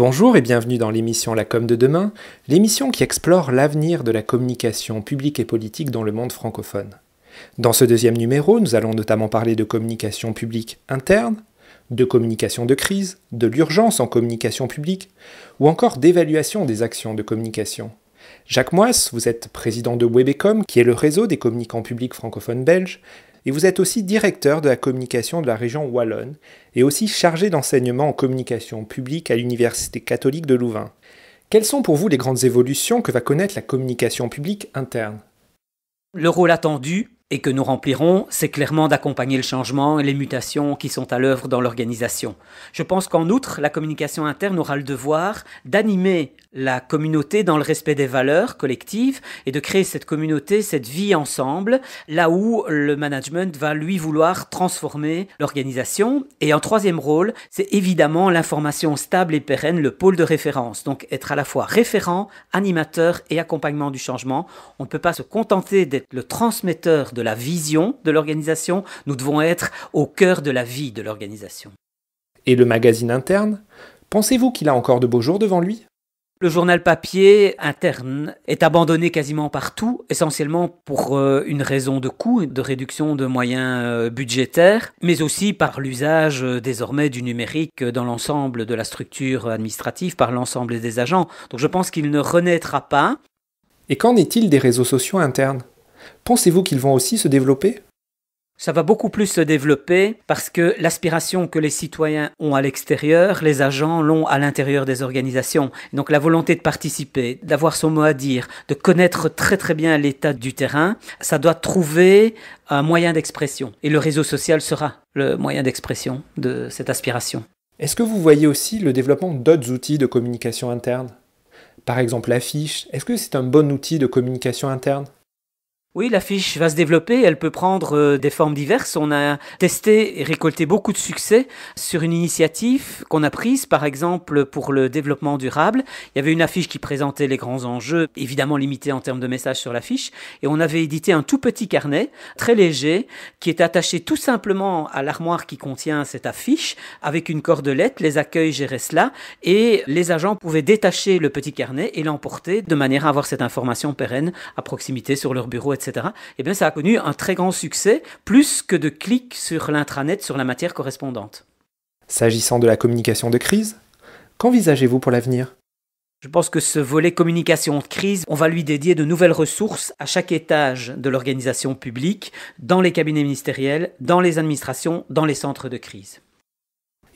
Bonjour et bienvenue dans l'émission La Com de demain, l'émission qui explore l'avenir de la communication publique et politique dans le monde francophone. Dans ce deuxième numéro, nous allons notamment parler de communication publique interne, de communication de crise, de l'urgence en communication publique, ou encore d'évaluation des actions de communication. Jacques Moisse, vous êtes président de Webecom, qui est le réseau des communicants publics francophones belges, et vous êtes aussi directeur de la communication de la région Wallonne, et aussi chargé d'enseignement en communication publique à l'Université catholique de Louvain. Quelles sont pour vous les grandes évolutions que va connaître la communication publique interne ? Le rôle attendu et que nous remplirons, c'est clairement d'accompagner le changement et les mutations qui sont à l'œuvre dans l'organisation. Je pense qu'en outre, la communication interne aura le devoir d'animer la communauté dans le respect des valeurs collectives et de créer cette communauté, cette vie ensemble, là où le management va lui vouloir transformer l'organisation. Et en troisième rôle, c'est évidemment l'information stable et pérenne, le pôle de référence. Donc être à la fois référent, animateur et accompagnement du changement. On ne peut pas se contenter d'être le transmetteur de la vision de l'organisation, nous devons être au cœur de la vie de l'organisation. Et le magazine interne, pensez-vous qu'il a encore de beaux jours devant lui ? Le journal papier interne est abandonné quasiment partout, essentiellement pour une raison de coût, de réduction de moyens budgétaires, mais aussi par l'usage désormais du numérique dans l'ensemble de la structure administrative, par l'ensemble des agents. Donc je pense qu'il ne renaîtra pas. Et qu'en est-il des réseaux sociaux internes ? Pensez-vous qu'ils vont aussi se développer ? Ça va beaucoup plus se développer parce que l'aspiration que les citoyens ont à l'extérieur, les agents l'ont à l'intérieur des organisations. Donc la volonté de participer, d'avoir son mot à dire, de connaître très très bien l'état du terrain, ça doit trouver un moyen d'expression. Et le réseau social sera le moyen d'expression de cette aspiration. Est-ce que vous voyez aussi le développement d'autres outils de communication interne ? Par exemple l'affiche, est-ce que c'est un bon outil de communication interne ? Oui, l'affiche va se développer, elle peut prendre des formes diverses. On a testé et récolté beaucoup de succès sur une initiative qu'on a prise, par exemple, pour le développement durable. Il y avait une affiche qui présentait les grands enjeux, évidemment limités en termes de messages sur l'affiche, et on avait édité un tout petit carnet, très léger, qui est attaché tout simplement à l'armoire qui contient cette affiche, avec une cordelette, les accueils géraient cela, et les agents pouvaient détacher le petit carnet et l'emporter de manière à avoir cette information pérenne à proximité sur leur bureau, etc. Eh bien, ça a connu un très grand succès, plus que de clics sur l'intranet sur la matière correspondante. S'agissant de la communication de crise, qu'envisagez-vous pour l'avenir ? Je pense que ce volet communication de crise, on va lui dédier de nouvelles ressources à chaque étage de l'organisation publique, dans les cabinets ministériels, dans les administrations, dans les centres de crise.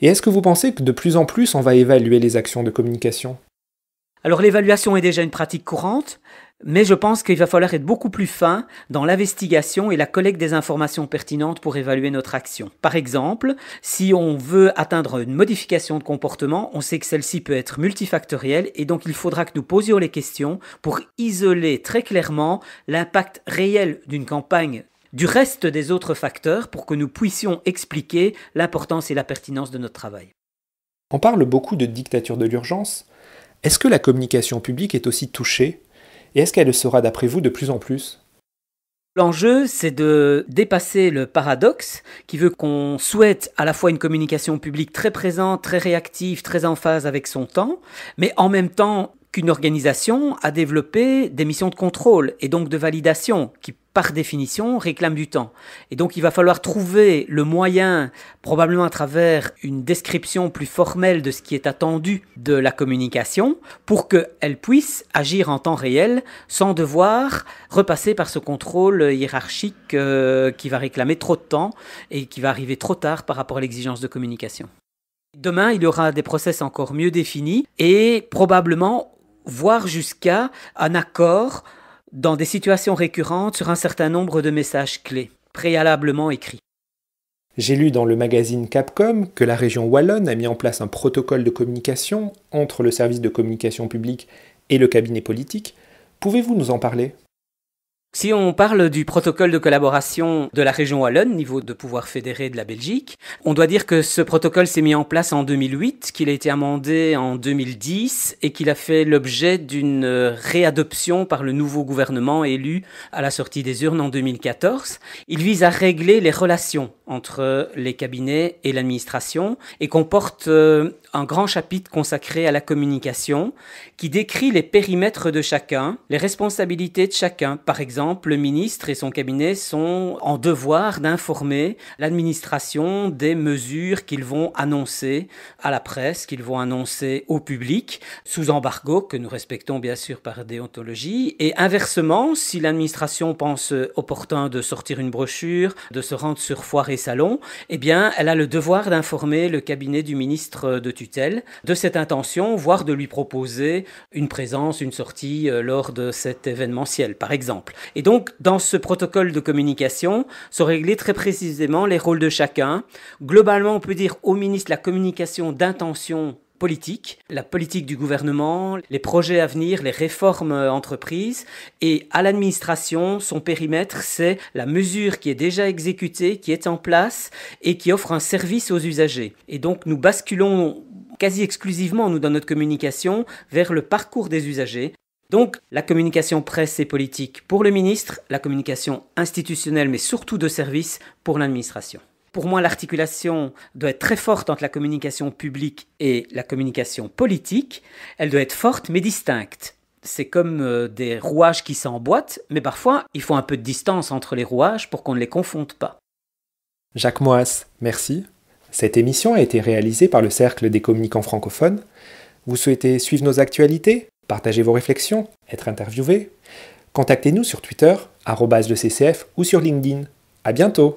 Et est-ce que vous pensez que de plus en plus on va évaluer les actions de communication ? Alors l'évaluation est déjà une pratique courante, mais je pense qu'il va falloir être beaucoup plus fin dans l'investigation et la collecte des informations pertinentes pour évaluer notre action. Par exemple, si on veut atteindre une modification de comportement, on sait que celle-ci peut être multifactorielle et donc il faudra que nous posions les questions pour isoler très clairement l'impact réel d'une campagne du reste des autres facteurs pour que nous puissions expliquer l'importance et la pertinence de notre travail. On parle beaucoup de dictature de l'urgence. Est-ce que la communication publique est aussi touchée ? Et est-ce qu'elle le sera d'après vous de plus en plus ? L'enjeu, c'est de dépasser le paradoxe qui veut qu'on souhaite à la fois une communication publique très présente, très réactive, très en phase avec son temps, mais en même temps qu'une organisation a développé des missions de contrôle et donc de validation qui, par définition, réclament du temps. Et donc, il va falloir trouver le moyen, probablement à travers une description plus formelle de ce qui est attendu de la communication, pour qu'elle puisse agir en temps réel sans devoir repasser par ce contrôle hiérarchique qui va réclamer trop de temps et qui va arriver trop tard par rapport à l'exigence de communication. Demain, il y aura des process encore mieux définis et probablement voire jusqu'à un accord dans des situations récurrentes sur un certain nombre de messages clés, préalablement écrits. J'ai lu dans le magazine Capcom que la région Wallonne a mis en place un protocole de communication entre le service de communication publique et le cabinet politique. Pouvez-vous nous en parler ? Si on parle du protocole de collaboration de la région Wallonne, niveau de pouvoir fédéré de la Belgique, on doit dire que ce protocole s'est mis en place en 2008, qu'il a été amendé en 2010 et qu'il a fait l'objet d'une réadoption par le nouveau gouvernement élu à la sortie des urnes en 2014. Il vise à régler les relations entre les cabinets et l'administration et comporte un grand chapitre consacré à la communication qui décrit les périmètres de chacun, les responsabilités de chacun. Par exemple, le ministre et son cabinet sont en devoir d'informer l'administration des mesures qu'ils vont annoncer à la presse, qu'ils vont annoncer au public, sous embargo, que nous respectons bien sûr par déontologie. Et inversement, si l'administration pense opportun de sortir une brochure, de se rendre sur foire et salon, eh bien, elle a le devoir d'informer le cabinet du ministre de tutelle de cette intention, voire de lui proposer une présence, une sortie lors de cet événementiel, par exemple. Et donc, dans ce protocole de communication, sont réglés très précisément les rôles de chacun. Globalement, on peut dire au ministre la communication d'intention politique, la politique du gouvernement, les projets à venir, les réformes entreprises, et à l'administration, son périmètre, c'est la mesure qui est déjà exécutée, qui est en place et qui offre un service aux usagers. Et donc nous basculons quasi exclusivement, nous, dans notre communication, vers le parcours des usagers. Donc la communication presse et politique pour le ministre, la communication institutionnelle mais surtout de service pour l'administration. Pour moi, l'articulation doit être très forte entre la communication publique et la communication politique. Elle doit être forte mais distincte. C'est comme des rouages qui s'emboîtent, mais parfois il faut un peu de distance entre les rouages pour qu'on ne les confonde pas. Jacques Moas, merci. Cette émission a été réalisée par le Cercle des communicants francophones. Vous souhaitez suivre nos actualités, partager vos réflexions, être interviewé? Contactez-nous sur Twitter, @leccf ou sur LinkedIn. À bientôt!